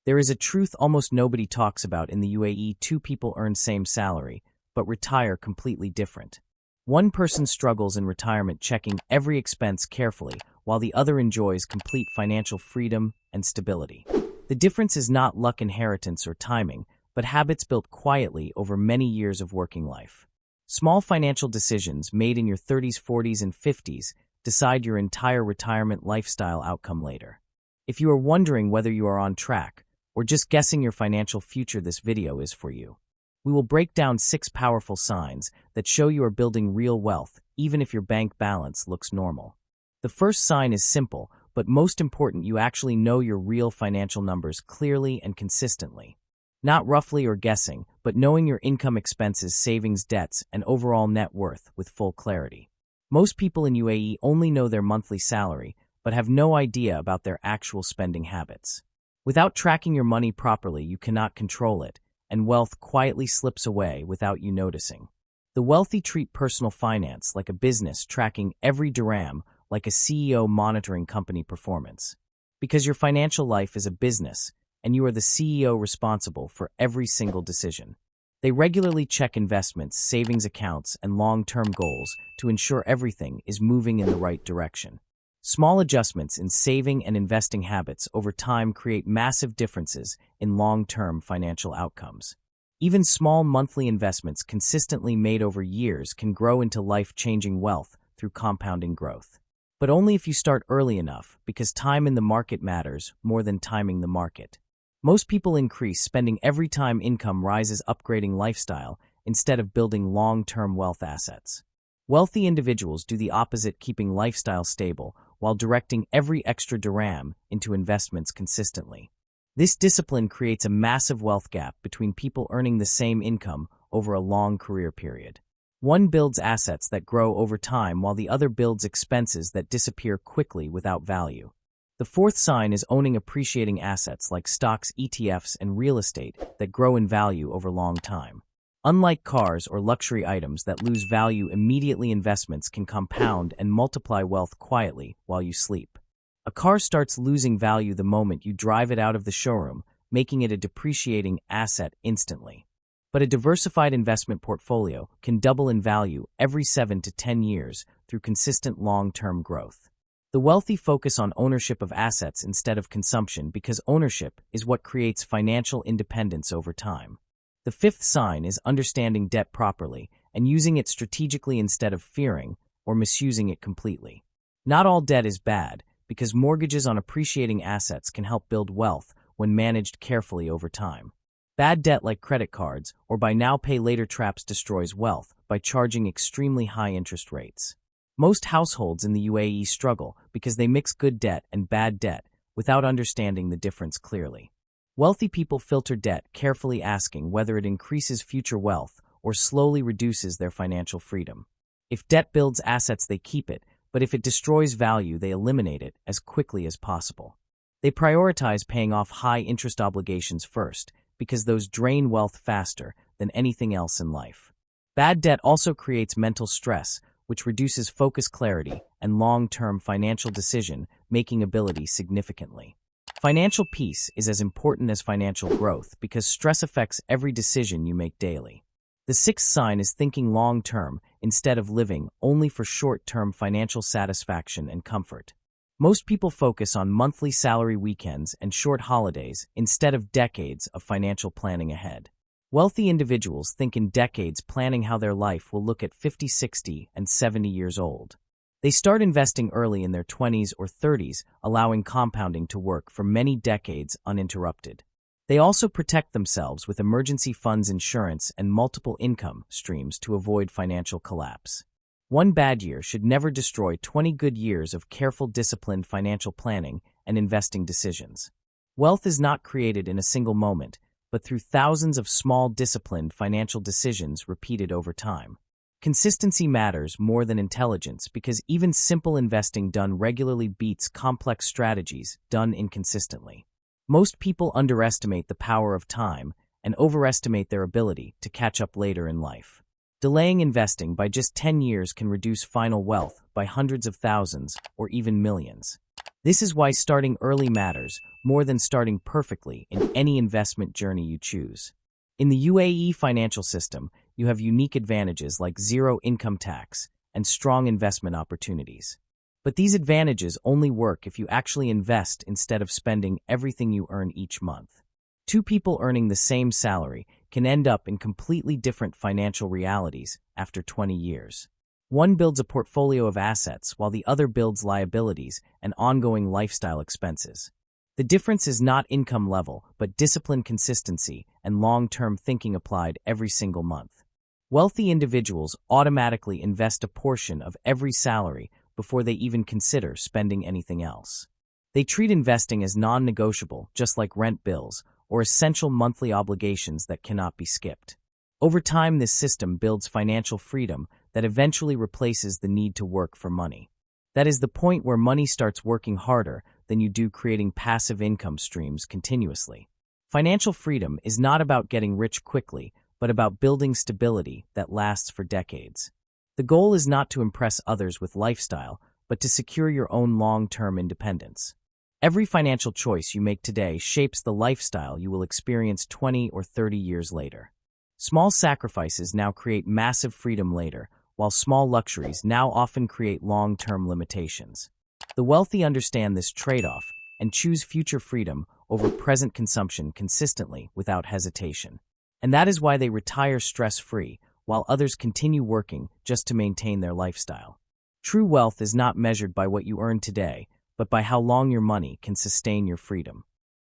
There is a truth almost nobody talks about in the UAE. Two people earn same salary, but retire completely different. One person struggles in retirement checking every expense carefully, while the other enjoys complete financial freedom and stability. The difference is not luck, inheritance, or timing, but habits built quietly over many years of working life. Small financial decisions made in your 30s, 40s, and 50s decide your entire retirement lifestyle outcome later. If you are wondering whether you are on track or just guessing your financial future, this video is for you. We will break down 6 powerful signs that show you are building real wealth, even if your bank balance looks normal. The first sign is simple, but most important: you actually know your real financial numbers clearly and consistently. Not roughly or guessing, but knowing your income, expenses, savings, debts, and overall net worth with full clarity. Most people in UAE only know their monthly salary, but have no idea about their actual spending habits. Without tracking your money properly, you cannot control it, and wealth quietly slips away without you noticing. The wealthy treat personal finance like a business, tracking every dirham like a CEO monitoring company performance. Because your financial life is a business, and you are the CEO responsible for every single decision. They regularly check investments, savings accounts, and long-term goals to ensure everything is moving in the right direction. Small adjustments in saving and investing habits over time create massive differences in long-term financial outcomes. Even small monthly investments consistently made over years can grow into life-changing wealth through compounding growth. But only if you start early enough, because time in the market matters more than timing the market. Most people increase spending every time income rises, upgrading lifestyle instead of building long-term wealth assets. Wealthy individuals do the opposite, keeping lifestyle stable while directing every extra dirham into investments consistently. This discipline creates a massive wealth gap between people earning the same income over a long career period. One builds assets that grow over time while the other builds expenses that disappear quickly without value. The fourth sign is owning appreciating assets like stocks, ETFs, and real estate that grow in value over long time. Unlike cars or luxury items that lose value immediately, investments can compound and multiply wealth quietly while you sleep. A car starts losing value the moment you drive it out of the showroom, making it a depreciating asset instantly. But a diversified investment portfolio can double in value every 7 to 10 years through consistent long-term growth. The wealthy focus on ownership of assets instead of consumption, because ownership is what creates financial independence over time. The fifth sign is understanding debt properly and using it strategically instead of fearing or misusing it completely. Not all debt is bad, because mortgages on appreciating assets can help build wealth when managed carefully over time. Bad debt like credit cards or buy now pay later traps destroys wealth by charging extremely high interest rates. Most households in the UAE struggle because they mix good debt and bad debt without understanding the difference clearly. Wealthy people filter debt carefully, asking whether it increases future wealth or slowly reduces their financial freedom. If debt builds assets, they keep it, but if it destroys value, they eliminate it as quickly as possible. They prioritize paying off high-interest obligations first, because those drain wealth faster than anything else in life. Bad debt also creates mental stress, which reduces focus, clarity, and long-term financial decision-making ability significantly. Financial peace is as important as financial growth because stress affects every decision you make daily. The sixth sign is thinking long-term instead of living only for short-term financial satisfaction and comfort. Most people focus on monthly salary, weekends, and short holidays instead of decades of financial planning ahead. Wealthy individuals think in decades, planning how their life will look at 50, 60, and 70 years old. They start investing early in their 20s or 30s, allowing compounding to work for many decades uninterrupted. They also protect themselves with emergency funds, insurance, and multiple income streams to avoid financial collapse. One bad year should never destroy 20 good years of careful, disciplined financial planning and investing decisions. Wealth is not created in a single moment, but through thousands of small, disciplined financial decisions repeated over time. Consistency matters more than intelligence, because even simple investing done regularly beats complex strategies done inconsistently. Most people underestimate the power of time and overestimate their ability to catch up later in life. Delaying investing by just 10 years can reduce final wealth by hundreds of thousands or even millions. This is why starting early matters more than starting perfectly in any investment journey you choose. In the UAE financial system, you have unique advantages like zero income tax and strong investment opportunities. But these advantages only work if you actually invest instead of spending everything you earn each month. Two people earning the same salary can end up in completely different financial realities after 20 years. One builds a portfolio of assets while the other builds liabilities and ongoing lifestyle expenses. The difference is not income level, but discipline, consistency, and long-term thinking applied every single month. Wealthy individuals automatically invest a portion of every salary before they even consider spending anything else. They treat investing as non-negotiable, just like rent bills, or essential monthly obligations that cannot be skipped. Over time, this system builds financial freedom that eventually replaces the need to work for money. That is the point where money starts working harder than you do creating passive income streams continuously. Financial freedom is not about getting rich quickly, but about building stability that lasts for decades. The goal is not to impress others with lifestyle, but to secure your own long-term independence. Every financial choice you make today shapes the lifestyle you will experience 20 or 30 years later. Small sacrifices now create massive freedom later, while small luxuries now often create long-term limitations. The wealthy understand this trade-off and choose future freedom over present consumption consistently without hesitation. And that is why they retire stress-free, while others continue working just to maintain their lifestyle. True wealth is not measured by what you earn today, but by how long your money can sustain your freedom.